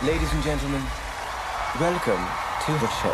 Ladies and gentlemen, welcome to the show.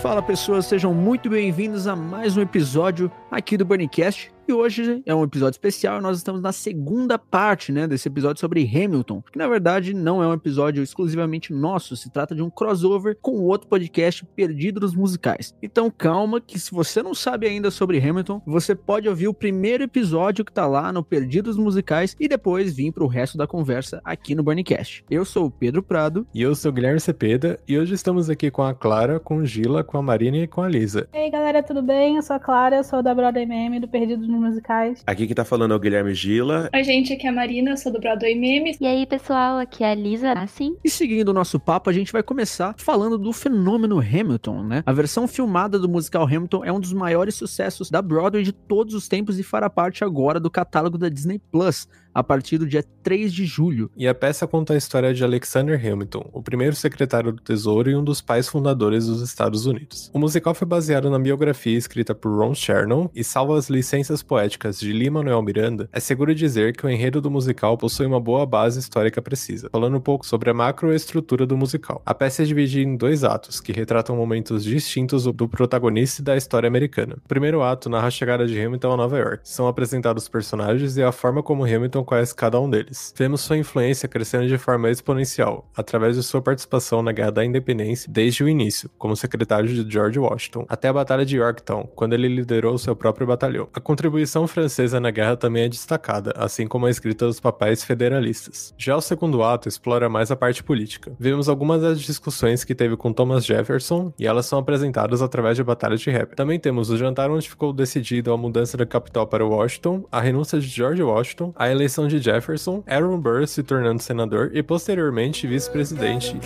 Fala pessoas, sejam muito bem-vindos a mais um episódio aqui do Burnicast. E hoje é um episódio especial e nós estamos na segunda parte, desse episódio sobre Hamilton, que na verdade não é um episódio exclusivamente nosso, se trata de um crossover com o outro podcast Perdido nos Musicais. Então calma que se você não sabe ainda sobre Hamilton, você pode ouvir o primeiro episódio que tá lá no Perdidos Musicais e depois vir pro resto da conversa aqui no Burnicast. Eu sou o Pedro Prado. E eu sou o Guilherme Cepeda e hoje estamos aqui com a Clara, com o Gila, com a Marina e com a Lisa. E aí galera, tudo bem? Eu sou a Clara, eu sou da Broadway Meme do Perdidos nos Musicais. Aqui quem tá falando é o Guilherme Gila. Oi gente, aqui é a Marina, eu sou do Broadway Memes. E aí pessoal, aqui é a Lisa, assim. E seguindo o nosso papo, a gente vai começar falando do fenômeno Hamilton, A versão filmada do musical Hamilton é um dos maiores sucessos da Broadway de todos os tempos e fará parte agora do catálogo da Disney Plus, a partir do dia 3 de julho. E a peça conta a história de Alexander Hamilton, o primeiro secretário do Tesouro e um dos pais fundadores dos Estados Unidos. O musical foi baseado na biografia escrita por Ron Chernow e, salvo as licenças poéticas de Lin-Manuel Miranda, é seguro dizer que o enredo do musical possui uma boa base histórica precisa, falando um pouco sobre a macroestrutura do musical. A peça é dividida em dois atos, que retratam momentos distintos do protagonista e da história americana. O primeiro ato narra a chegada de Hamilton a Nova York. São apresentados os personagens e a forma como Hamilton conhece cada um deles. Vemos sua influência crescendo de forma exponencial, através de sua participação na Guerra da Independência desde o início, como secretário de George Washington, até a Batalha de Yorktown, quando ele liderou seu próprio batalhão. A contribuição francesa na guerra também é destacada, assim como a escrita dos papéis federalistas. Já o segundo ato explora mais a parte política. Vemos algumas das discussões que teve com Thomas Jefferson, e elas são apresentadas através de batalhas de rap. Também temos o jantar onde ficou decidido a mudança da capital para Washington, a renúncia de George Washington, a eleição de Jefferson, Aaron Burr se tornando senador e posteriormente vice-presidente.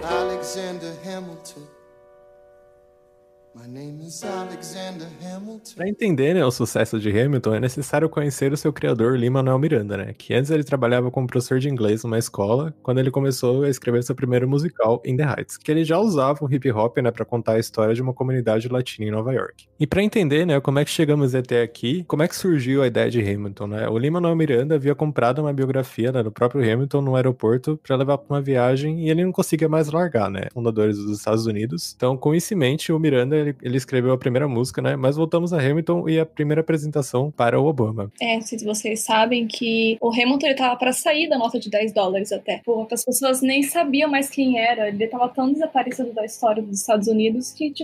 Alexander Hamilton. My name is Alexander Hamilton. Para entender, o sucesso de Hamilton, é necessário conhecer o seu criador, Lin-Manuel Miranda, que antes ele trabalhava como professor de inglês numa escola, quando ele começou a escrever seu primeiro musical, In the Heights, que ele já usava o hip hop, para contar a história de uma comunidade latina em Nova York. E para entender, como é que chegamos até aqui, como é que surgiu a ideia de Hamilton, O Lin-Manuel Miranda havia comprado uma biografia, do próprio Hamilton no aeroporto para levar para uma viagem e ele não conseguia mais largar, Fundadores dos Estados Unidos. Então, com isso em mente, o Miranda ele escreveu a primeira música, mas voltamos a Hamilton e a primeira apresentação para o Obama. Não sei se vocês sabem que o Hamilton ele tava pra sair da nota de $10 até. As pessoas nem sabiam mais quem era. Ele tava tão desaparecido da história dos Estados Unidos que,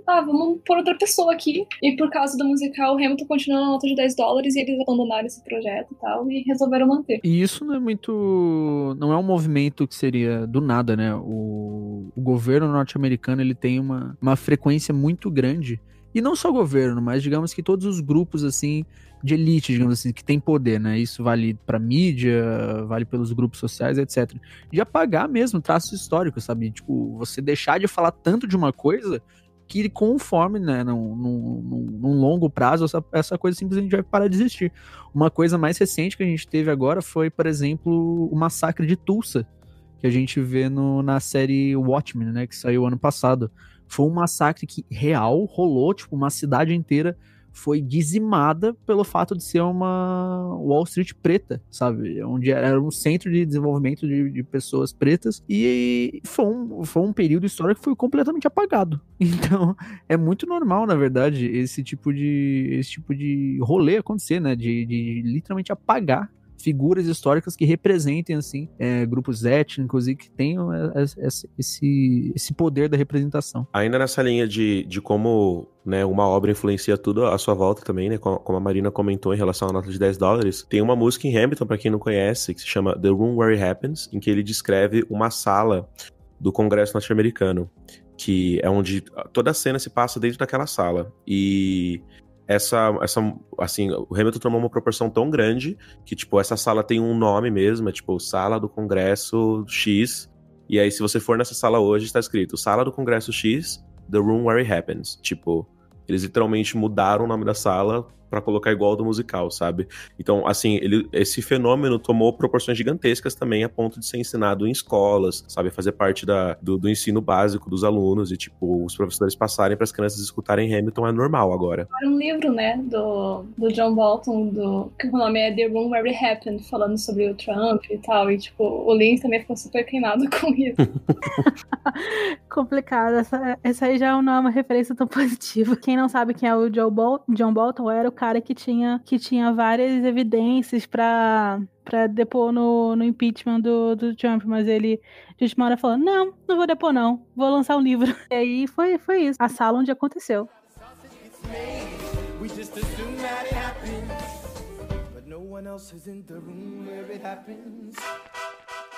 vamos pôr outra pessoa aqui. E por causa do musical, o Hamilton continuou na nota de $10 e eles abandonaram esse projeto e tal, e resolveram manter. E isso não é um movimento que seria do nada, O governo norte-americano, ele tem uma frequência muito grande, e não só o governo, mas digamos que todos os grupos, assim, de elite, digamos assim, que tem poder, Isso vale pra mídia, vale pelos grupos sociais, etc. De apagar mesmo traços históricos, sabe? Você deixar de falar tanto de uma coisa que conforme, num longo prazo, essa coisa simplesmente vai parar de existir. Uma coisa mais recente que a gente teve agora foi, por exemplo, o massacre de Tulsa, que a gente vê na série Watchmen, que saiu ano passado. Foi um massacre que real rolou, uma cidade inteira foi dizimada pelo fato de ser uma Wall Street preta, sabe? Onde era um centro de desenvolvimento de pessoas pretas, e foi um período histórico que foi completamente apagado. Então, é muito normal, na verdade, esse tipo de rolê acontecer, de literalmente apagar figuras históricas que representem, assim, grupos étnicos e que tenham esse poder da representação. Ainda nessa linha de como, uma obra influencia tudo à sua volta também, como a Marina comentou em relação à nota de $10, tem uma música em Hamilton, pra quem não conhece, que se chama The Room Where It Happens, em que ele descreve uma sala do Congresso norte-americano, que é onde toda a cena se passa dentro daquela sala. E assim, o Hamilton tomou uma proporção tão grande que, essa sala tem um nome mesmo, Sala do Congresso X, e aí se você for nessa sala hoje, está escrito Sala do Congresso X, The Room Where It Happens. Eles literalmente mudaram o nome da sala pra colocar igual ao do musical, sabe? Então, assim, esse fenômeno tomou proporções gigantescas também a ponto de ser ensinado em escolas, sabe? Fazer parte do ensino básico dos alunos e, tipo, os professores passarem para as crianças escutarem Hamilton é normal agora. Era um livro, né, do John Bolton, que o nome é The Room Where It Happened, falando sobre o Trump e tal, e, tipo, o Lynn também ficou super queimado com isso. Complicado, essa aí já não é uma referência tão positiva. Quem não sabe quem é o John Bolton era o cara que tinha várias evidências pra depor no impeachment do Trump, mas ele de última hora falou, não vou depor não, vou lançar um livro. E aí foi isso, a sala onde aconteceu.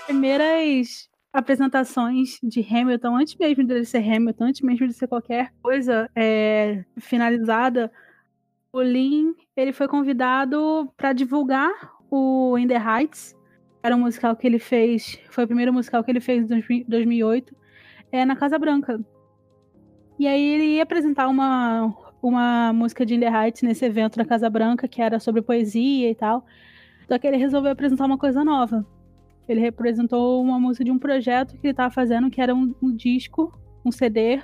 Primeiras apresentações de Hamilton, antes mesmo dele ser Hamilton, antes mesmo de ser qualquer coisa finalizada, o Lin, ele foi convidado para divulgar o In the Heights, era um musical que ele fez, foi o primeiro musical que ele fez em 2008, na Casa Branca. E aí ele ia apresentar uma música de In the Heights nesse evento da Casa Branca, que era sobre poesia e tal, só que ele resolveu apresentar uma coisa nova. Ele representou uma música de um projeto que ele estava fazendo, que era um disco, um CD,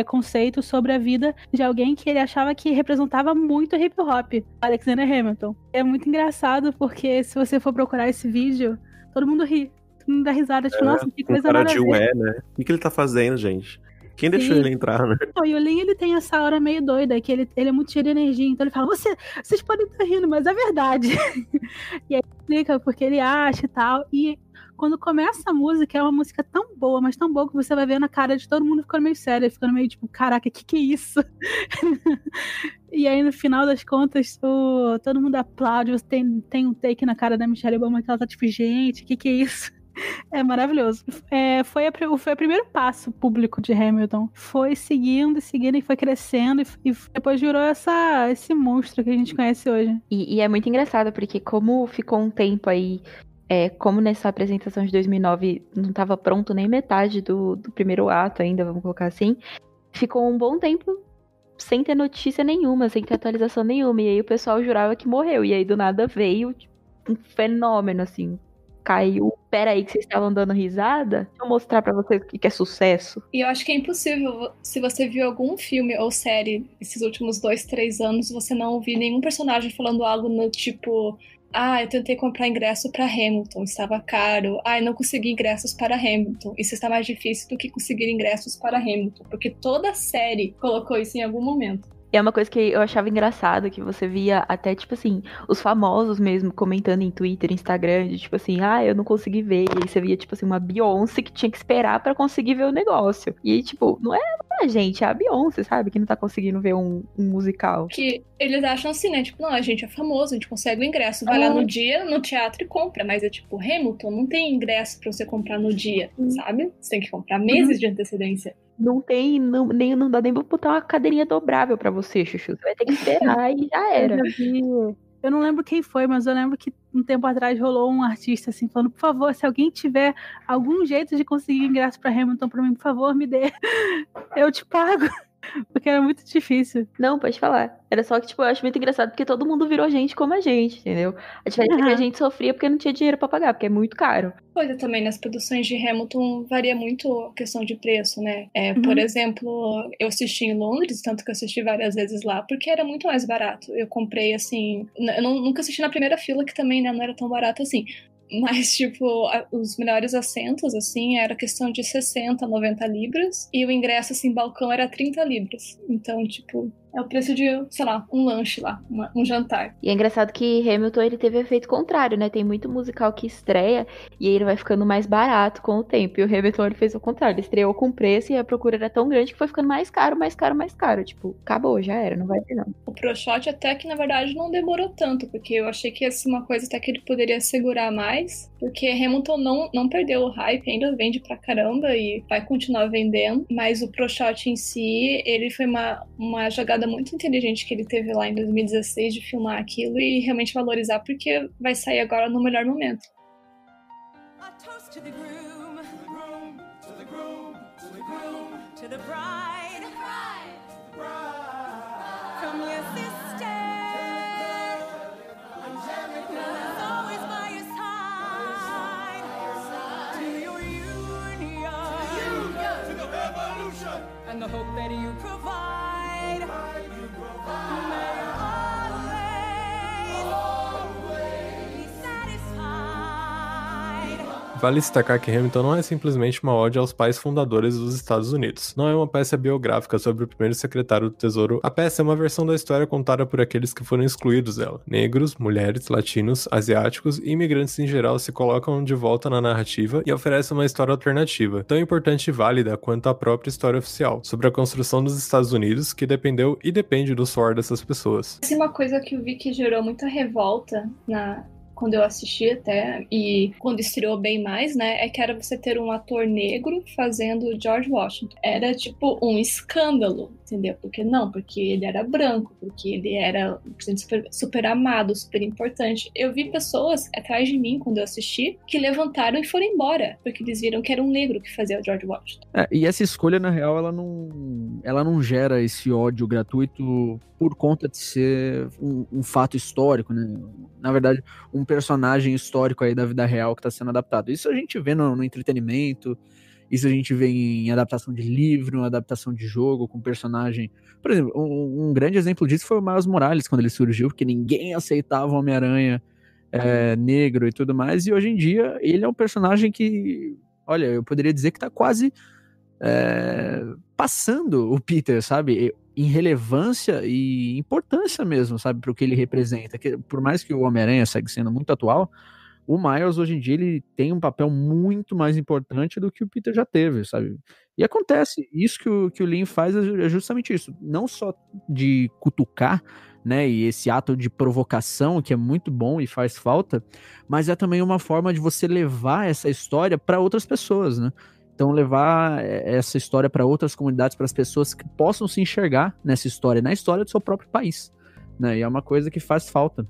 conceito sobre a vida de alguém que ele achava que representava muito hip hop, Alexander Hamilton. É muito engraçado, porque se você for procurar esse vídeo, todo mundo ri. Todo mundo dá risada, tipo, nossa, que coisa nada a ver. Né? O que ele tá fazendo, gente? Quem deixou ele entrar, né? E o Lin, ele tem essa aura meio doida, que ele é muito cheio de energia, então ele fala, vocês podem estar rindo, mas é verdade. E aí explica porque ele acha e tal, e quando começa a música, é uma música tão boa, mas tão boa que você vai ver na cara de todo mundo ficando meio sério, ficando meio tipo, caraca, que é isso? E aí no final das contas, todo mundo aplaude, você tem um take na cara da Michelle Obama que ela tá tipo, gente, que é isso? É maravilhoso. Foi o primeiro passo público de Hamilton. Foi seguindo e foi crescendo e depois virou esse monstro que a gente conhece hoje. E é muito engraçado, porque como ficou um tempo aí, como nessa apresentação de 2009 não estava pronto nem metade do primeiro ato ainda, vamos colocar assim, ficou um bom tempo sem ter notícia nenhuma, sem ter atualização nenhuma. E aí o pessoal jurava que morreu. E aí do nada veio um fenômeno, assim. Caiu. Pera aí que vocês estavam dando risada? Deixa eu mostrar pra vocês o que é sucesso. E eu acho que é impossível, se você viu algum filme ou série esses últimos 2-3 anos, você não ouvir nenhum personagem falando algo no tipo... eu tentei comprar ingresso para Hamilton, estava caro. Eu não consegui ingressos para Hamilton. Isso está mais difícil do que conseguir ingressos para Hamilton, porque toda a série colocou isso em algum momento. E é uma coisa que eu achava engraçado, que você via até, tipo assim, os famosos mesmo comentando em Twitter, Instagram, de tipo assim, eu não consegui ver. E aí você via, tipo assim, uma Beyoncé que tinha que esperar pra conseguir ver o negócio. E aí, tipo, não é a gente, é a Beyoncé, sabe? Que não tá conseguindo ver um musical. Que eles acham assim, né? Tipo, não, a gente é famoso, a gente consegue o ingresso. Vai lá no dia, no teatro e compra. Mas é tipo, Hamilton não tem ingresso pra você comprar no dia, sabe? Você tem que comprar meses de antecedência. Não dá nem pra botar uma cadeirinha dobrável pra você, Chuchu. Você vai ter que esperar e já era. Eu não lembro quem foi, mas eu lembro que um tempo atrás rolou um artista assim, falando, por favor, se alguém tiver algum jeito de conseguir ingresso pra Hamilton pra mim, por favor, me dê. Eu te pago. Porque era muito difícil. Não, pode falar. Era só que, tipo, eu acho muito engraçado porque todo mundo virou gente como a gente, entendeu? A diferença é que a gente sofria porque não tinha dinheiro pra pagar, porque é muito caro. Coisa também, nas produções de Hamilton varia muito a questão de preço, né? Por exemplo, eu assisti em Londres, tanto que eu assisti várias vezes lá, porque era muito mais barato. Eu comprei, assim... Eu nunca assisti na primeira fila, que também, né, não era tão barato assim. Mas, tipo, os melhores assentos, assim, era questão de 60, 90 libras. E o ingresso, assim, balcão era 30 libras. Então, tipo, é o preço de, sei lá, um lanche lá, um jantar. E é engraçado que Hamilton, ele teve efeito contrário, né? Tem muito musical que estreia e aí ele vai ficando mais barato com o tempo. E o Hamilton, ele fez o contrário. Ele estreou com preço e a procura era tão grande que foi ficando mais caro, mais caro, mais caro. Tipo, acabou, já era, não vai ter não. O ProShot até que, na verdade, não demorou tanto, porque eu achei que ia ser uma coisa até que ele poderia segurar mais, porque Hamilton não perdeu o hype, ainda vende pra caramba e vai continuar vendendo, mas o ProShot em si, ele foi uma jogada muito inteligente que ele teve lá em 2016 de filmar aquilo e realmente valorizar, porque vai sair agora no melhor momento. A toast to the groom, to the groom, to the groom, to the groom, to the bride, to the bride, to the bride. From your sisters and the hope that you provide. May always be satisfied. Vale destacar que Hamilton não é simplesmente uma ode aos pais fundadores dos Estados Unidos. Não é uma peça biográfica sobre o primeiro secretário do Tesouro. A peça é uma versão da história contada por aqueles que foram excluídos dela. Negros, mulheres, latinos, asiáticos e imigrantes em geral se colocam de volta na narrativa e oferecem uma história alternativa, tão importante e válida quanto a própria história oficial, sobre a construção dos Estados Unidos, que dependeu e depende do suor dessas pessoas. Essa é uma coisa que eu vi que gerou muita revolta quando eu assisti até, e quando estreou bem mais, né, é que era você ter um ator negro fazendo George Washington. Era, tipo, um escândalo, entendeu? Porque ele era branco, porque ele era um presidente super amado, super importante. Eu vi pessoas atrás de mim, quando eu assisti, que levantaram e foram embora, porque eles viram que era um negro que fazia o George Washington. E essa escolha, na real, ela não gera esse ódio gratuito por conta de ser um fato histórico, né? Na verdade, um personagem histórico aí da vida real que está sendo adaptado. Isso a gente vê no entretenimento, isso a gente vê em adaptação de livro, adaptação de jogo, com personagem... Por exemplo, um grande exemplo disso foi o Miles Morales, quando ele surgiu, porque ninguém aceitava o Homem-Aranha negro e tudo mais, e hoje em dia ele é um personagem que, olha, eu poderia dizer que está quase passando o Peter, sabe? Em relevância e importância mesmo, sabe, para o que ele representa. Que, por mais que o Homem-Aranha segue sendo muito atual, o Miles hoje em dia ele tem um papel muito mais importante do que o Peter já teve, sabe? E acontece, isso que o Lin faz é justamente isso, não só de cutucar, né, e esse ato de provocação que é muito bom e faz falta, mas é também uma forma de você levar essa história para outras pessoas, né? Então, levar essa história para outras comunidades, para as pessoas que possam se enxergar nessa história, na história do seu próprio país, né? E é uma coisa que faz falta,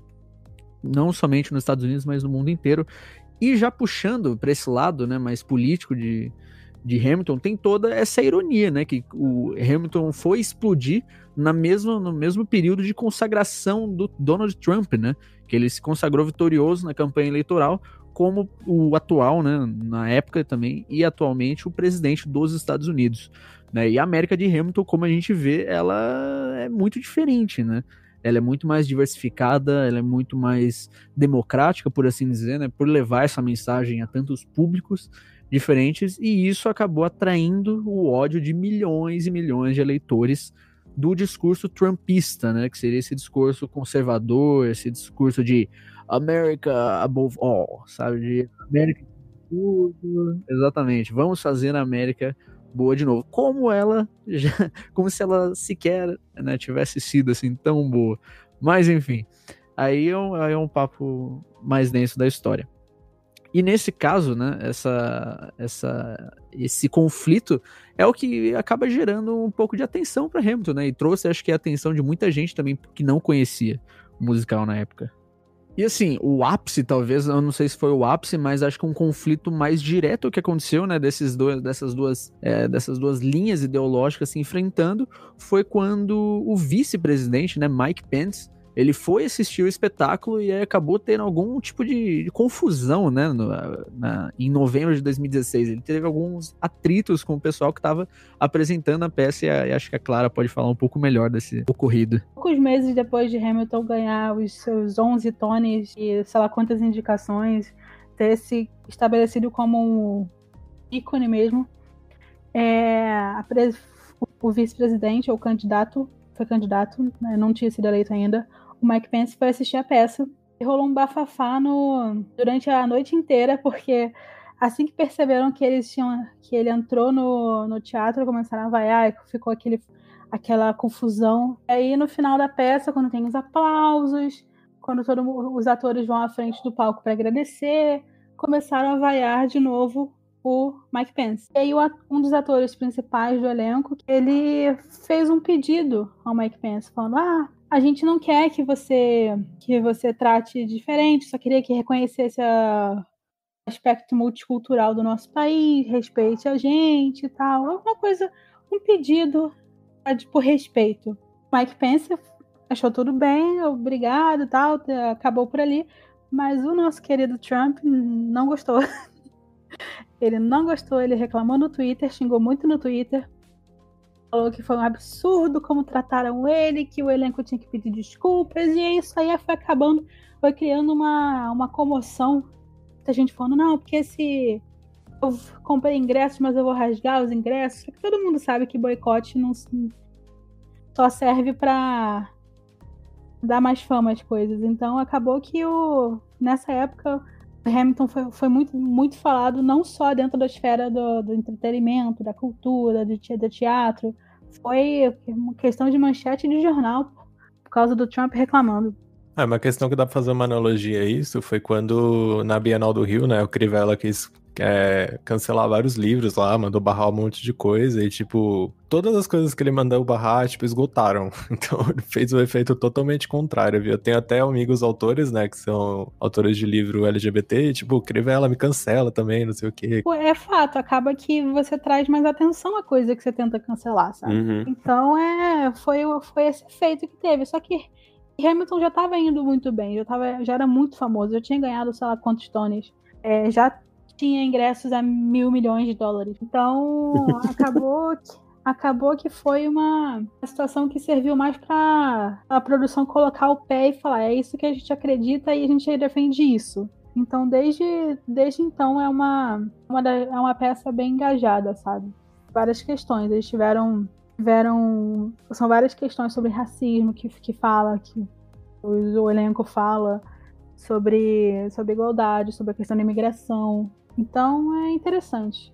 não somente nos Estados Unidos, mas no mundo inteiro. E já puxando para esse lado, né, mais político de Hamilton, tem toda essa ironia, né? Que o Hamilton foi explodir no mesmo período de consagração do Donald Trump, né? Que ele se consagrou vitorioso na campanha eleitoral, como o atual, né, na época também, e atualmente o presidente dos Estados Unidos, né, e a América de Hamilton, como a gente vê, ela é muito diferente, né, ela é muito mais diversificada, ela é muito mais democrática, por assim dizer, né, por levar essa mensagem a tantos públicos diferentes, e isso acabou atraindo o ódio de milhões e milhões de eleitores do discurso trumpista, né, que seria esse discurso conservador, esse discurso de America above all, sabe? De América tudo. Exatamente. Vamos fazer a América boa de novo. Como se ela sequer, né, tivesse sido assim tão boa. Mas enfim, aí é um papo mais denso da história. E nesse caso, né, esse conflito é o que acaba gerando um pouco de atenção para Hamilton, né? E trouxe, acho que, a atenção de muita gente também que não conhecia o musical na época. E assim, o ápice, talvez, eu não sei se foi o ápice, mas acho que um conflito mais direto que aconteceu, né, dessas duas linhas ideológicas se enfrentando, foi quando o vice-presidente, né, Mike Pence, ele foi assistir o espetáculo e aí acabou tendo algum tipo de confusão, né, em novembro de 2016. Ele teve alguns atritos com o pessoal que estava apresentando a peça, e acho que a Clara pode falar um pouco melhor desse ocorrido. Poucos meses depois de Hamilton ganhar os seus 11 Tonys e sei lá quantas indicações, ter se estabelecido como um ícone mesmo, o vice-presidente, ou candidato, né, não tinha sido eleito ainda, o Mike Pence foi assistir a peça e rolou um bafafá durante a noite inteira, porque assim que perceberam que ele entrou no teatro, começaram a vaiar, ficou aquela confusão. Aí no final da peça, quando tem os aplausos, quando os atores vão à frente do palco para agradecer, começaram a vaiar de novo o Mike Pence. E aí um dos atores principais do elenco, ele fez um pedido ao Mike Pence, falando: a gente não quer que você trate diferente, só queria que reconhecesse o aspecto multicultural do nosso país, respeite a gente e tal. Uma coisa, um pedido por respeito. Mike Pence achou tudo bem, obrigado e tal, acabou por ali, mas o nosso querido Trump não gostou. Ele não gostou, ele reclamou no Twitter, xingou muito no Twitter. falou que foi um absurdo como trataram ele, que o elenco tinha que pedir desculpas, e isso aí foi criando uma comoção. Muita gente falando, não, porque se eu comprei ingressos, mas eu vou rasgar os ingressos. Só que todo mundo sabe que boicote não só serve pra dar mais fama às coisas. Então acabou que nessa época o Hamilton foi muito, muito falado, não só dentro da esfera do entretenimento, da cultura, do teatro. Foi uma questão de manchete de jornal por causa do Trump reclamando. Uma questão que dá pra fazer uma analogia a isso foi quando na Bienal do Rio, né, o Crivella quis cancelar vários livros lá, mandou barrar um monte de coisa e, tipo, todas as coisas que ele mandou barrar, tipo, esgotaram. Então, ele fez um efeito totalmente contrário, viu? Eu tenho até amigos autores, né, que são autores de livro LGBT e, tipo, Crivella me cancela também, não sei o quê. É fato, acaba que você traz mais atenção à coisa que você tenta cancelar, sabe? Uhum. Então, foi esse efeito que teve. Só que Hamilton já tava indo muito bem, já era muito famoso, já tinha ganhado, sei lá, quantos Tonys. Já tinha ingressos a $1.000 milhões. Então, acabou que foi uma situação que serviu mais para a produção colocar o pé e falar, é isso que a gente acredita e a gente defende isso. Então, desde então, é uma peça bem engajada, sabe? Várias questões, eles tiveram são várias questões sobre racismo que fala, que o elenco fala sobre igualdade, sobre a questão da imigração. Então é interessante.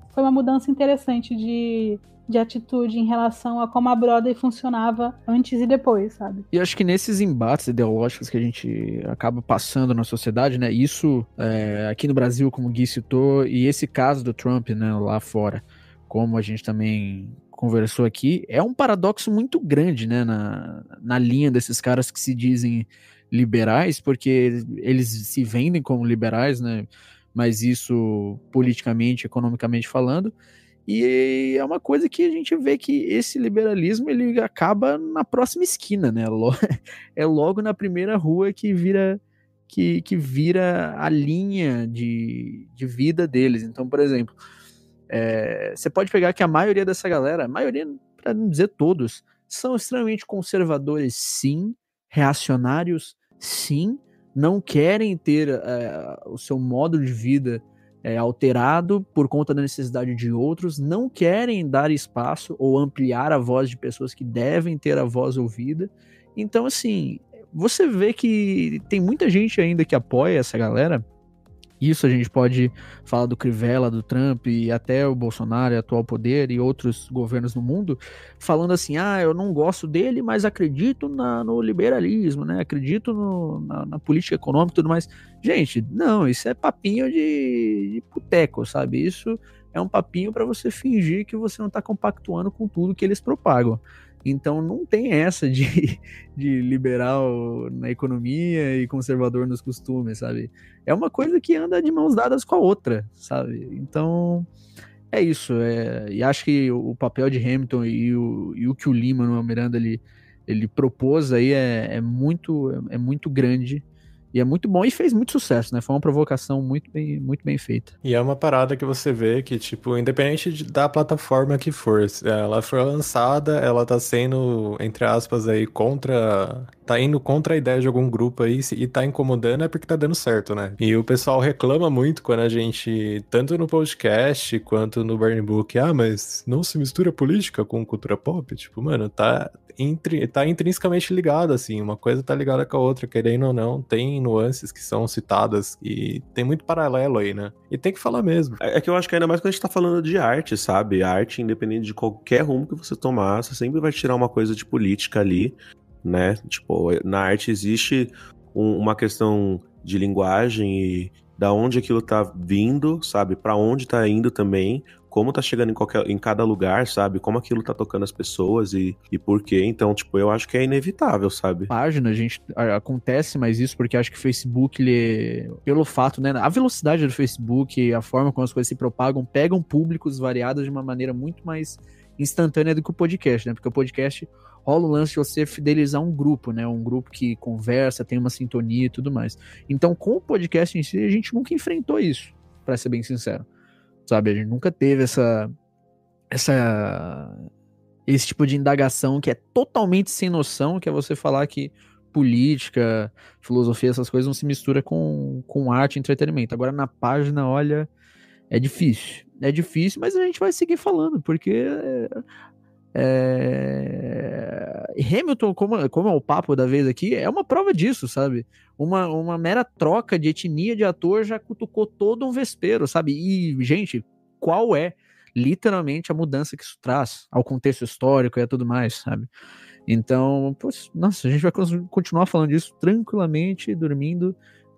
Foi uma mudança interessante de atitude em relação a como a Broadway funcionava antes e depois, sabe? E acho que nesses embates ideológicos que a gente acaba passando na sociedade, né? Isso aqui no Brasil, como o Gui citou, e esse caso do Trump, né, lá fora, como a gente também conversou aqui, é um paradoxo muito grande, né, na linha desses caras que se dizem liberais, porque eles se vendem como liberais, né, mas isso politicamente, economicamente falando, e é uma coisa que a gente vê que esse liberalismo, ele acaba na próxima esquina, né, é logo na primeira rua que vira a linha de vida deles. Então, por exemplo, você pode pegar que a maioria dessa galera, para não dizer todos, são extremamente conservadores, sim, reacionários, sim, não querem ter o seu modo de vida alterado por conta da necessidade de outros, não querem dar espaço ou ampliar a voz de pessoas que devem ter a voz ouvida. Então, assim, você vê que tem muita gente ainda que apoia essa galera. Isso a gente pode falar do Crivella, do Trump e até o Bolsonaro, o atual poder e outros governos no mundo, falando assim, eu não gosto dele, mas acredito no liberalismo, né? Acredito na política econômica e tudo mais. Gente, não, isso é papinho de boteco, sabe? Isso é um papinho para você fingir que você não tá compactuando com tudo que eles propagam. Então não tem essa de liberal na economia e conservador nos costumes, sabe? É uma coisa que anda de mãos dadas com a outra, sabe? Então é isso. E acho que o papel de Hamilton e o que o Lin-Manuel Miranda ele propôs aí é muito grande. E é muito bom e fez muito sucesso, né? Foi uma provocação muito bem feita. E é uma parada que você vê que, tipo, independente da plataforma que for, ela foi lançada, ela tá sendo, entre aspas, aí, tá indo contra a ideia de algum grupo aí e tá incomodando é porque tá dando certo, né? E o pessoal reclama muito quando a gente, tanto no podcast quanto no Burn Book, mas não se mistura política com cultura pop? Tipo, mano, tá intrinsecamente ligado, assim, uma coisa tá ligada com a outra, querendo ou não, tem nuances que são citadas e tem muito paralelo aí, né? E tem que falar mesmo. É que eu acho que ainda mais quando a gente tá falando de arte, sabe? A arte, independente de qualquer rumo que você tomar, você sempre vai tirar uma coisa de política ali, né? Tipo, na arte existe uma questão de linguagem e da onde aquilo tá vindo, sabe? Pra onde tá indo também, como tá chegando em cada lugar, sabe? Como aquilo tá tocando as pessoas e por quê. Então, tipo, eu acho que é inevitável, sabe? Página, acontece mais isso porque acho que o Facebook, pelo fato, né? A velocidade do Facebook, a forma como as coisas se propagam, pegam públicos variados de uma maneira muito mais instantânea do que o podcast, né? Porque o podcast rola o lance de você fidelizar um grupo, né? Um grupo que conversa, tem uma sintonia e tudo mais. Então, com o podcast em si, a gente nunca enfrentou isso, pra ser bem sincero. Sabe, a gente nunca teve esse tipo de indagação que é totalmente sem noção, que é você falar que política, filosofia, essas coisas não se mistura com arte e entretenimento. Agora, na página, olha, é difícil. É difícil, mas a gente vai seguir falando, porque Hamilton, como é o papo da vez aqui, é uma prova disso, sabe? Uma mera troca de etnia de ator já cutucou todo um vespeiro, sabe? E, gente, qual é literalmente a mudança que isso traz ao contexto histórico e a tudo mais, sabe? Então, nossa, a gente vai continuar falando disso tranquilamente, dormindo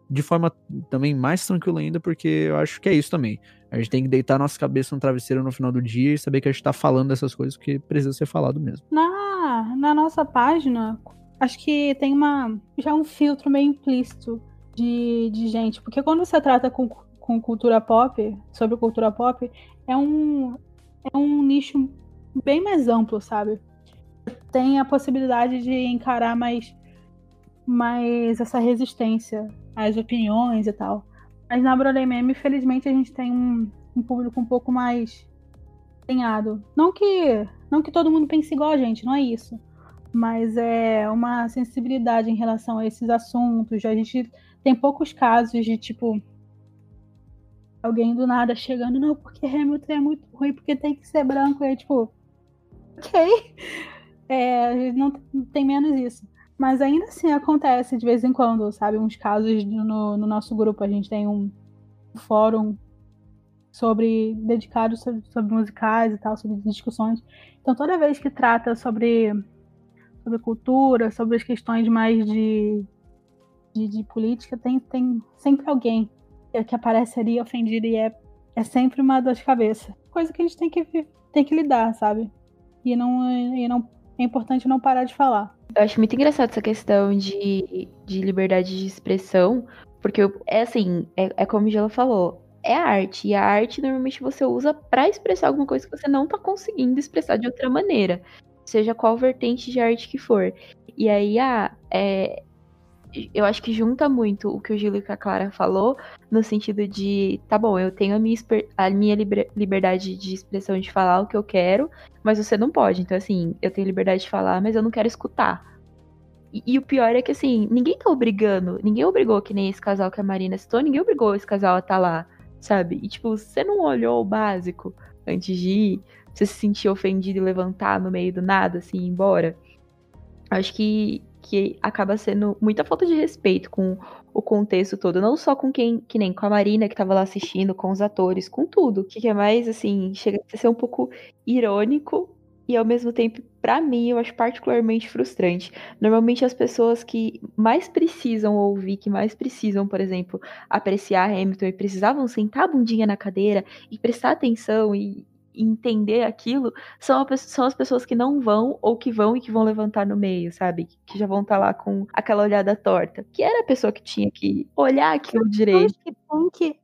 de forma também mais tranquila ainda, porque eu acho que é isso também. A gente tem que deitar nossa cabeça no travesseiro no final do dia e saber que a gente tá falando dessas coisas que precisa ser falado mesmo. Na nossa página, acho que tem já um filtro meio implícito de gente, porque quando você trata com cultura pop, sobre cultura pop, é um nicho bem mais amplo, sabe? Tem a possibilidade de encarar mais essa resistência às opiniões e tal. Mas na Broadway Meme, infelizmente, a gente tem um público um pouco mais alinhado. Não que todo mundo pense igual a gente, não é isso. Mas é uma sensibilidade em relação a esses assuntos. A gente tem poucos casos de, tipo, alguém do nada chegando, não, porque Hamilton é muito ruim, porque tem que ser branco. E é tipo, ok. Não tem menos isso. Mas ainda assim acontece de vez em quando, sabe? Uns casos no nosso grupo. A gente tem um fórum dedicado sobre musicais e tal, sobre discussões. Então toda vez que trata sobre cultura, sobre as questões mais de política, tem sempre alguém que aparece ali ofendido e é sempre uma dor de cabeça. Coisa que a gente tem que lidar, sabe? E não é importante não parar de falar. Eu acho muito engraçado essa questão de liberdade de expressão, porque é como a Gela falou, é arte, e a arte normalmente você usa pra expressar alguma coisa que você não tá conseguindo expressar de outra maneira, seja qual vertente de arte que for. E aí, eu acho que junta muito o que o Gil e a Clara falou, no sentido de, tá bom, eu tenho a minha liberdade de expressão de falar o que eu quero, mas você não pode. Então, assim, eu tenho liberdade de falar, mas eu não quero escutar. E o pior é que, assim, ninguém obrigou, que nem esse casal que a Marina citou, ninguém obrigou esse casal a estar lá, sabe? E, tipo, você não olhou o básico antes de ir, você se sentiu ofendido e levantar no meio do nada, assim, ir embora. Acho que acaba sendo muita falta de respeito com o contexto todo, não só com que nem com a Marina que tava lá assistindo, com os atores, com tudo. O que é mais, assim, chega a ser um pouco irônico e ao mesmo tempo, pra mim, eu acho particularmente frustrante. Normalmente as pessoas que mais precisam ouvir, que mais precisam, por exemplo, apreciar Hamilton e precisavam sentar a bundinha na cadeira e prestar atenção e entender aquilo, são as pessoas que não vão, ou que vão e que vão levantar no meio, sabe? Que já vão estar lá com aquela olhada torta. Que era a pessoa que tinha que olhar aquilo direito.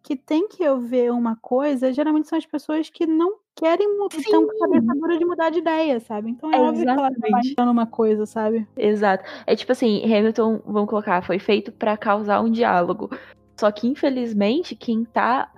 Que tem que ver uma coisa, geralmente são as pessoas que não querem mudar, estão com a cabeça dura de mudar de ideia, sabe? Então é óbvio que ela tá baixando uma coisa, sabe? Exato. É tipo assim, Hamilton, vamos colocar, foi feito pra causar um diálogo. Só que, infelizmente, quem tá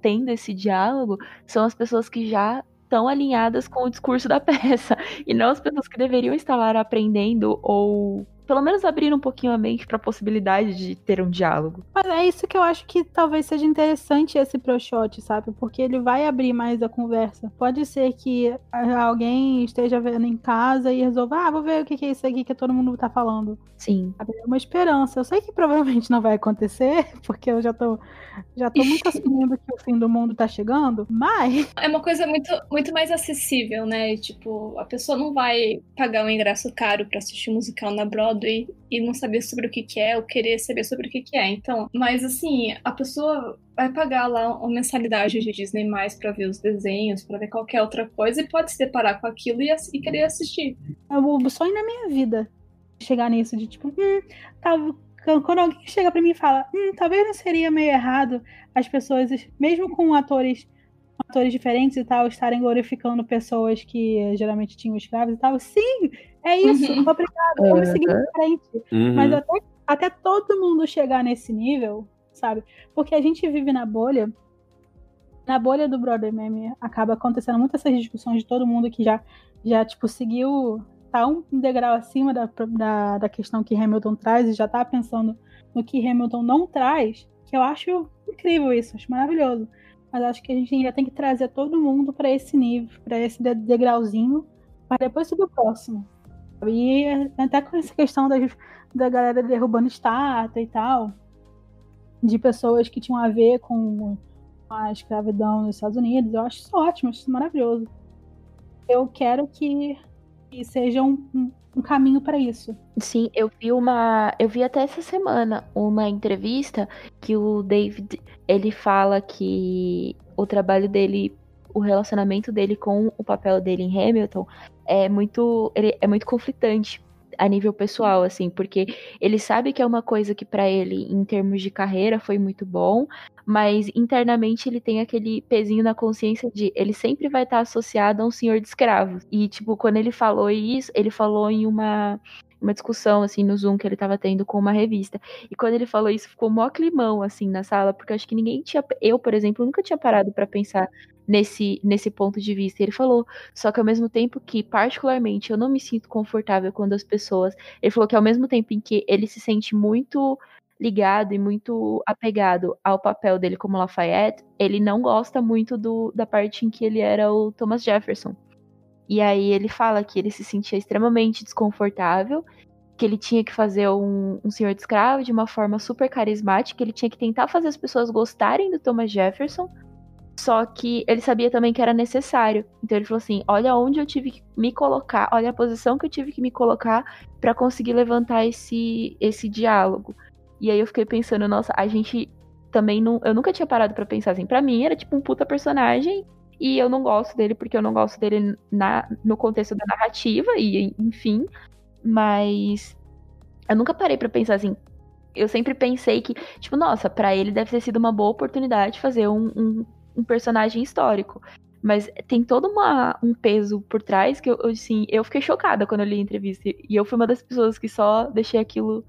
tendo esse diálogo são as pessoas que já estão alinhadas com o discurso da peça. E não as pessoas que deveriam estar lá aprendendo ou, pelo menos, abrir um pouquinho a mente para a possibilidade de ter um diálogo. Mas é isso que eu acho que talvez seja interessante esse pro-shot, sabe? Porque ele vai abrir mais a conversa. Pode ser que alguém esteja vendo em casa e resolva, vou ver o que é isso aqui que todo mundo tá falando. Sim. É uma esperança. Eu sei que provavelmente não vai acontecer, porque eu já tô muito assumindo que o fim do mundo tá chegando, mas... É uma coisa muito, muito mais acessível, né? Tipo, a pessoa não vai pagar um ingresso caro pra assistir um musical na Broadway e não saber sobre o que é, ou querer saber sobre o que é. Então, mas assim, a pessoa vai pagar lá uma mensalidade de Disney+, pra ver os desenhos, pra ver qualquer outra coisa, e pode se deparar com aquilo e querer assistir. É o sonho da minha vida chegar nisso, de tipo, quando alguém chega pra mim e fala, talvez não seria meio errado as pessoas, mesmo com atores diferentes e tal, estarem glorificando pessoas que geralmente tinham escravos e tal. Sim, é isso, obrigado, vamos seguir em frente. Mas até todo mundo chegar nesse nível, sabe? Porque a gente vive na bolha Na bolha do Brother Meme acaba acontecendo muitas essas discussões de todo mundo que já tipo, seguiu, tá um degrau acima da questão que Hamilton traz e já tá pensando no que Hamilton não traz, que eu acho incrível isso, acho maravilhoso. Mas acho que a gente ainda tem que trazer todo mundo para esse nível, para esse degrauzinho, para depois subir o próximo. E até com essa questão da galera derrubando estátua e tal, de pessoas que tinham a ver com a escravidão nos Estados Unidos, eu acho isso ótimo, acho isso maravilhoso. Eu quero que seja um caminho para isso. Sim, eu vi até essa semana uma entrevista que o David, ele fala que o trabalho dele, o relacionamento dele com o papel dele em Hamilton é muito conflitante a nível pessoal, assim, porque ele sabe que é uma coisa que pra ele, em termos de carreira, foi muito bom, mas internamente ele tem aquele pezinho na consciência de ele sempre vai estar associado a um senhor de escravos. E, tipo, quando ele falou isso, ele falou em uma discussão, assim, no Zoom que ele tava tendo com uma revista. E quando ele falou isso, ficou mó climão, assim, na sala, porque eu acho que ninguém tinha... Eu, por exemplo, nunca tinha parado pra pensar nesse ponto de vista. E ele falou, só que ao mesmo tempo que, particularmente, eu não me sinto confortável quando as pessoas... Ele falou que ao mesmo tempo em que ele se sente muito ligado e muito apegado ao papel dele como Lafayette, ele não gosta muito da parte em que ele era o Thomas Jefferson. E aí ele fala que ele se sentia extremamente desconfortável, que ele tinha que fazer um senhor de escravo de uma forma super carismática, ele tinha que tentar fazer as pessoas gostarem do Thomas Jefferson, só que ele sabia também que era necessário. Então ele falou assim, olha onde eu tive que me colocar, olha a posição que eu tive que me colocar para conseguir levantar esse diálogo. E aí eu fiquei pensando, nossa, a gente também não... Eu nunca tinha parado pra pensar assim, pra mim era tipo um puta personagem, e eu não gosto dele porque eu não gosto dele no contexto da narrativa, e enfim, mas eu nunca parei pra pensar assim. Eu sempre pensei que, tipo, nossa, pra ele deve ter sido uma boa oportunidade fazer um personagem histórico. Mas tem todo um peso por trás que eu fiquei chocada quando eu li a entrevista. E eu fui uma das pessoas que só deixei aquilo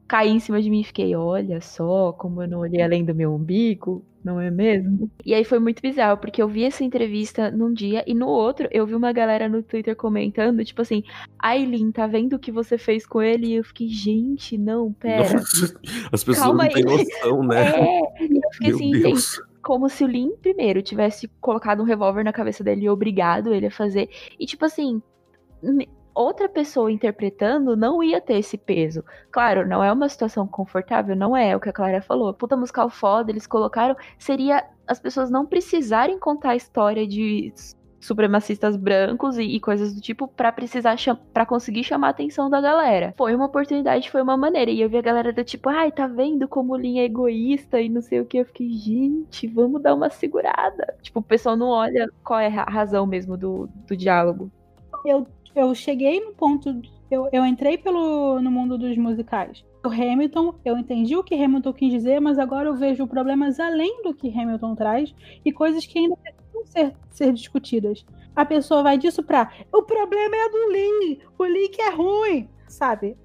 cair em cima de mim e fiquei, olha só como eu não olhei além do meu umbigo, não é mesmo? E aí foi muito bizarro, porque eu vi essa entrevista num dia e no outro eu vi uma galera no Twitter comentando, tipo assim, Aileen, tá vendo o que você fez com ele? E eu fiquei, gente, não, pera. Nossa, as pessoas Calma não têm aí. noção, né? E eu fiquei Meu assim, Deus. gente, como se o Lin primeiro tivesse colocado um revólver na cabeça dele e obrigado ele a fazer. E tipo assim, outra pessoa interpretando não ia ter esse peso. Claro, não é uma situação confortável, não é o que a Clara falou. Puta musical foda, eles colocaram, seria as pessoas não precisarem contar a história de supremacistas brancos e coisas do tipo pra conseguir chamar a atenção da galera. Foi uma oportunidade, foi uma maneira. E eu vi a galera do tipo, ai, tá vendo como o Lin é egoísta e não sei o que. Eu fiquei, gente, vamos dar uma segurada. Tipo, o pessoal não olha qual é a razão mesmo do diálogo. Eu cheguei no ponto... Eu entrei no mundo dos musicais. O Hamilton, eu entendi o que Hamilton quis dizer, mas agora eu vejo problemas além do que Hamilton traz e coisas que ainda precisam ser discutidas. A pessoa vai disso pra... O problema é do Lin! O Lin que é ruim! Sabe?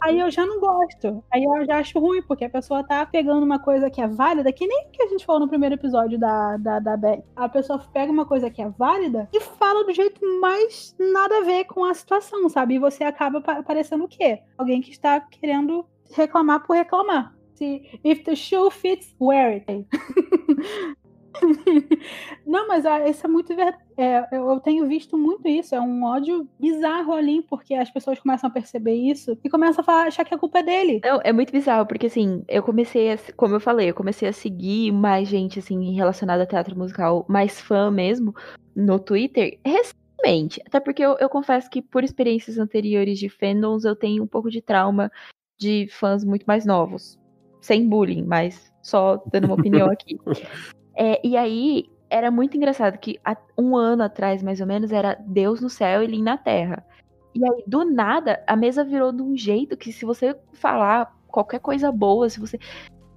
Aí eu já não gosto. Aí eu já acho ruim, porque a pessoa tá pegando uma coisa que é válida, que nem que a gente falou no primeiro episódio da Beth. A pessoa pega uma coisa que é válida e fala do jeito mais nada a ver com a situação, sabe? E você acaba parecendo o quê? Alguém que está querendo reclamar por reclamar. If the shoe fits, wear it. Não, mas isso é muito verdade. Eu tenho visto muito isso. É um ódio bizarro ali, porque as pessoas começam a perceber isso e começam a achar que a culpa é dele. Não, é muito bizarro, porque assim, como eu falei, eu comecei a seguir mais gente, assim, relacionada a teatro musical, mais fã mesmo, no Twitter, recentemente. Até porque eu confesso que por experiências anteriores de fandoms, eu tenho um pouco de trauma de fãs muito mais novos. Sem bullying, mas só dando uma opinião aqui. E aí, era muito engraçado que há um ano atrás, mais ou menos, era Deus no céu e Lin na terra. E aí, do nada, a mesa virou de um jeito que se você falar qualquer coisa boa, se você...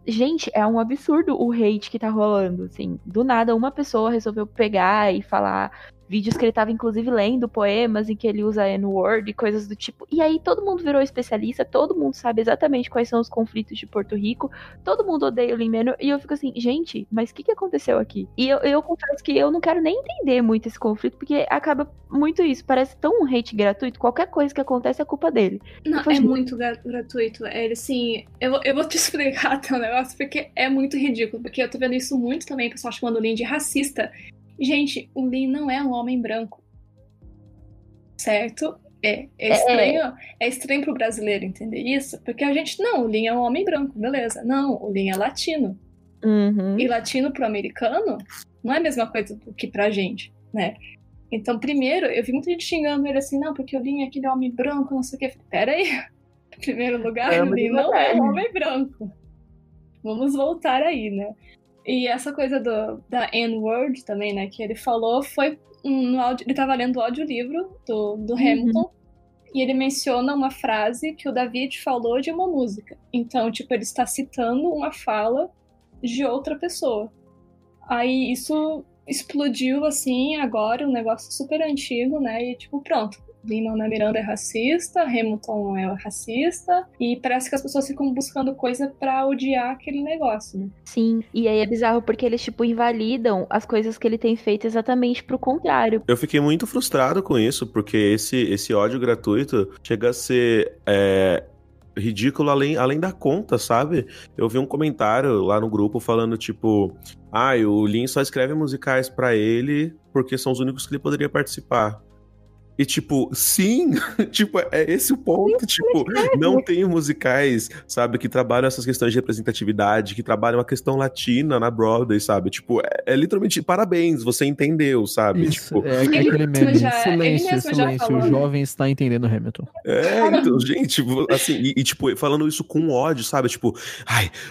Gente, é um absurdo o hate que tá rolando, assim. Do nada, uma pessoa resolveu pegar e falar vídeos que ele tava, inclusive, lendo poemas em que ele usa N-word e coisas do tipo. E aí todo mundo virou especialista, todo mundo sabe exatamente quais são os conflitos de Porto Rico, todo mundo odeia o Lin-Manuel, e eu fico assim, gente, mas o que aconteceu aqui? E eu confesso que eu não quero nem entender muito esse conflito, porque acaba muito isso, parece tão um hate gratuito, qualquer coisa que acontece é culpa dele. Não, é muito gratuito. Ele, assim, eu vou te explicar até o negócio, porque é muito ridículo, porque eu tô vendo isso muito também, o pessoal chamando o Lin de racista. Gente, o Lin não é um homem branco. Certo? É estranho. É estranho pro brasileiro entender isso, porque a gente, não, o Lin é um homem branco, beleza. Não, o Lin é latino. Uhum. E latino pro americano não é a mesma coisa do que pra gente, né? Então, primeiro, eu vi muita gente xingando ele assim, não, porque o Lin é aquele homem branco, não sei o que. Pera aí. Em primeiro lugar, o Lin não é um homem branco. Vamos voltar aí, né? E essa coisa da N-word também, né, que ele falou, foi no áudio, ele tava lendo o audiolivro do Hamilton, e ele menciona uma frase que o David falou de uma música. Então, tipo, ele está citando uma fala de outra pessoa. Aí isso explodiu, assim, agora, um negócio super antigo, né, e tipo, pronto. Lin-Manuel Miranda é racista, Hamilton é racista, e parece que as pessoas ficam buscando coisa pra odiar aquele negócio, né? Sim, e aí é bizarro porque eles, tipo, invalidam as coisas que ele tem feito exatamente pro contrário. Eu fiquei muito frustrado com isso, porque esse ódio gratuito chega a ser ridículo além da conta, sabe? Eu vi um comentário lá no grupo falando, tipo, o Lin só escreve musicais pra ele porque são os únicos que ele poderia participar. E, tipo, sim, tipo, é esse o ponto, tipo, não tem musicais, sabe, que trabalham essas questões de representatividade, que trabalham a questão latina na Broadway, sabe, tipo, é literalmente, parabéns, você entendeu, sabe, Isso, tipo... é aquele meme, silêncio, falou, o jovem está entendendo Hamilton. Então, gente, assim, tipo, falando isso com ódio, sabe, tipo,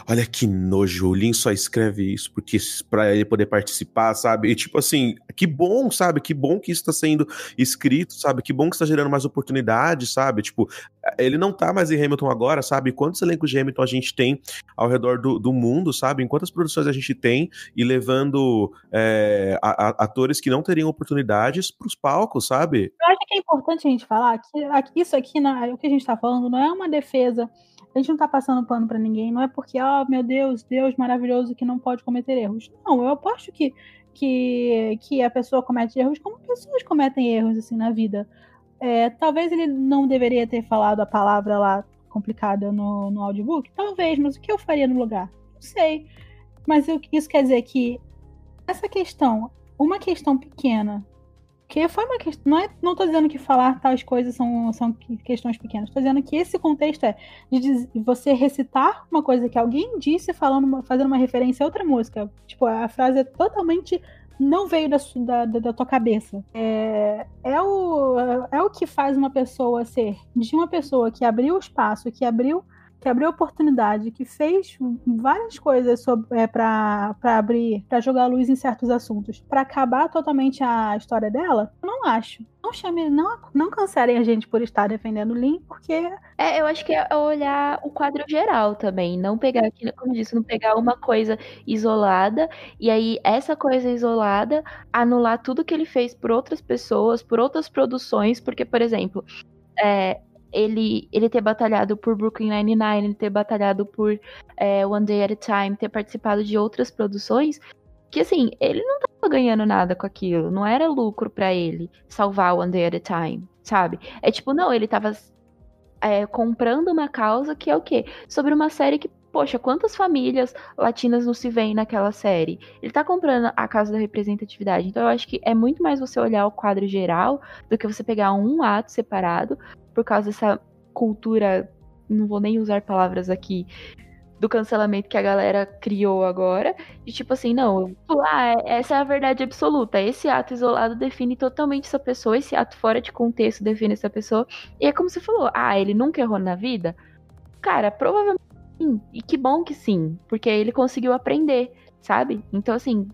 olha que nojo, o Lin só escreve isso porque pra ele poder participar, sabe, e tipo assim, que bom, sabe, que bom que isso tá sendo escrito, sabe, que bom que está gerando mais oportunidades, sabe, tipo, ele não tá mais em Hamilton agora, sabe, quantos elencos de Hamilton a gente tem ao redor do mundo, sabe, em quantas produções a gente tem e levando atores que não teriam oportunidades pros palcos, sabe. Eu acho que é importante a gente falar que isso aqui, o que a gente tá falando, não é uma defesa, a gente não tá passando pano pra ninguém, não é porque, meu Deus maravilhoso que não pode cometer erros. Não, eu aposto que a pessoa comete erros como pessoas cometem erros assim na vida. Talvez ele não deveria ter falado a palavra lá complicada no audiobook, talvez, mas o que eu faria no lugar? Não sei. Mas isso quer dizer que essa questão, uma questão pequena, que foi uma questão, não tô dizendo que falar tais coisas são questões pequenas, tô dizendo que esse contexto de você recitar uma coisa que alguém disse fazendo uma referência a outra música. Tipo, a frase totalmente não veio da tua cabeça. É o que faz uma pessoa ser, de uma pessoa que abriu espaço, que abriu oportunidade, que fez várias coisas para jogar luz em certos assuntos, para acabar totalmente a história dela. Eu não acho. Não cancelem a gente por estar defendendo o Lin, porque... Eu acho que é olhar o quadro geral também, não pegar, como eu disse, não pegar uma coisa isolada, e aí essa coisa isolada anular tudo que ele fez por outras pessoas, por outras produções, porque, por exemplo, ele ter batalhado por Brooklyn Nine-Nine, ele ter batalhado por One Day at a Time, ter participado de outras produções, que assim, ele não tava ganhando nada com aquilo, não era lucro pra ele salvar One Day at a Time, sabe? Tipo, não, ele tava comprando uma causa que é o quê? Sobre uma série que, poxa, quantas famílias latinas não se veem naquela série? Ele tá comprando a causa da representatividade, então eu acho que é muito mais você olhar o quadro geral do que você pegar um ato separado por causa dessa cultura, não vou nem usar palavras aqui, do cancelamento que a galera criou agora, de tipo assim, não, essa é a verdade absoluta, esse ato isolado define totalmente essa pessoa, esse ato fora de contexto define essa pessoa, e é como você falou, ele nunca errou na vida? Cara, provavelmente sim, e que bom que sim, porque ele conseguiu aprender, sabe? Então assim,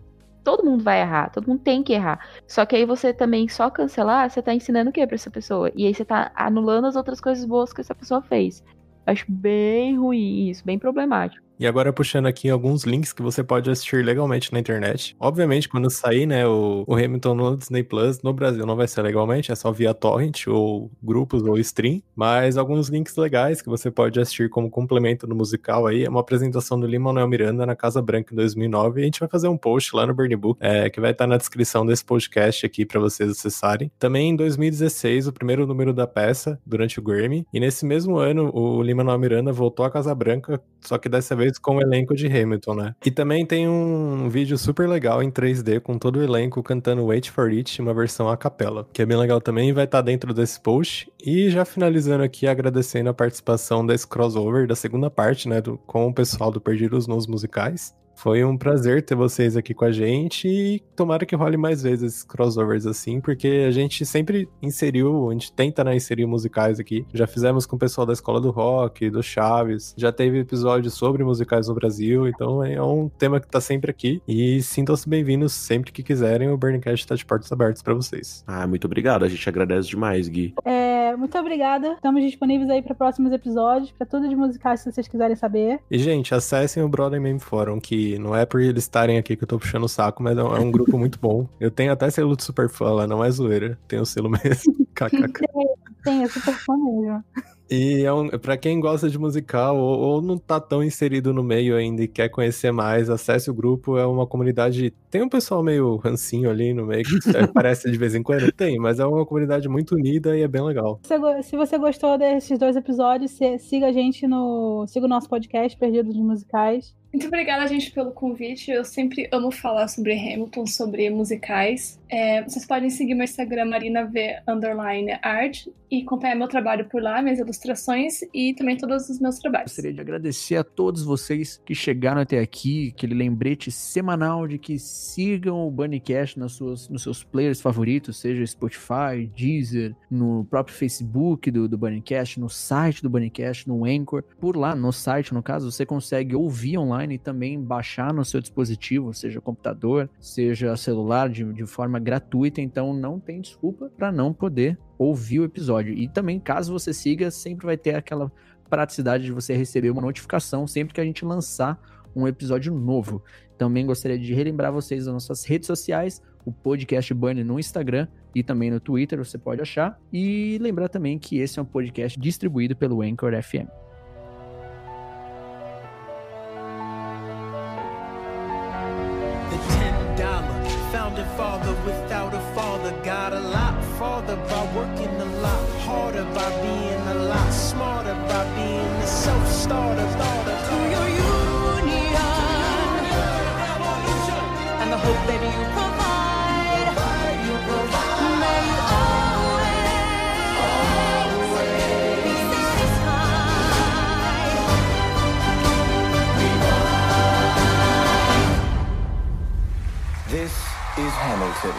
todo mundo vai errar, todo mundo tem que errar. Só que aí você também só cancelar, você tá ensinando o que pra essa pessoa? E aí você tá anulando as outras coisas boas que essa pessoa fez. Acho bem ruim isso, bem problemático. E agora puxando aqui alguns links que você pode assistir legalmente na internet. Obviamente, quando sair, né, o Hamilton no Disney Plus, no Brasil não vai ser legalmente, é só via torrent ou grupos ou stream, mas alguns links legais que você pode assistir como complemento no musical aí, é uma apresentação do Lin-Manuel Miranda na Casa Branca em 2009, e a gente vai fazer um post lá no Burn Book, que vai estar na descrição desse podcast aqui para vocês acessarem. Também em 2016, o primeiro número da peça, durante o Grammy, e nesse mesmo ano, o Lin-Manuel Miranda voltou à Casa Branca, só que dessa vez com o elenco de Hamilton, né? E também tem um vídeo super legal em 3D com todo o elenco cantando Wait for It, uma versão a capela, que é bem legal também, vai estar dentro desse post. E já finalizando aqui, agradecendo a participação desse crossover da segunda parte, né, com o pessoal do Perdidos nos Musicais. Foi um prazer ter vocês aqui com a gente e tomara que role mais vezes esses crossovers assim, porque a gente sempre inseriu, a gente tenta, né, inserir musicais aqui. Já fizemos com o pessoal da Escola do Rock, do Chaves, já teve episódios sobre musicais no Brasil, então é um tema que tá sempre aqui. E sintam-se bem-vindos sempre que quiserem, o Burncast tá de portas abertas pra vocês. Muito obrigado, a gente agradece demais, Gui. Muito obrigada. Estamos disponíveis aí para próximos episódios, para tudo de musicais se vocês quiserem saber. E, gente, acessem o Brother Meme Forum, que não é por eles estarem aqui que eu tô puxando o saco, mas é um grupo muito bom. Eu tenho até selo de super fã lá, não é zoeira. Tenho o selo mesmo. KKK. Tem, é super fã mesmo. E pra quem gosta de musical ou não tá tão inserido no meio ainda e quer conhecer mais, acesse o grupo, é uma comunidade... Tem um pessoal meio rancinho ali no meio, que aparece de vez em quando, tem, mas é uma comunidade muito unida e é bem legal. Se você gostou desses 2 episódios, siga a gente siga o nosso podcast, Perdidos nos Musicais. Muito obrigada, gente, pelo convite. Eu sempre amo falar sobre Hamilton, sobre musicais. Vocês podem seguir meu Instagram, marinav_art, e acompanhar meu trabalho por lá, minhas ilustrações e também todos os meus trabalhos. Gostaria de agradecer a todos vocês que chegaram até aqui, aquele lembrete semanal de que sigam o Bunnycast nos seus players favoritos, seja Spotify, Deezer, no próprio Facebook do Bunnycast, no site do Bunnycast, no Anchor. Por lá, no site, no caso, você consegue ouvir online e também baixar no seu dispositivo, seja computador, seja celular, de forma gratuita, então não tem desculpa para não poder ouvir o episódio. E também, caso você siga, sempre vai ter aquela praticidade de você receber uma notificação sempre que a gente lançar um episódio novo. Também gostaria de relembrar vocês das nossas redes sociais, o Podcast Bunny no Instagram e também no Twitter, você pode achar. E lembrar também que esse é um podcast distribuído pelo Anchor FM. Founding father without a father, got a lot farther by working a lot harder, by being a lot smarter, by being a self-starter, daughter to your union and the hope that you provide. May you always be satisfied. This is Hamilton.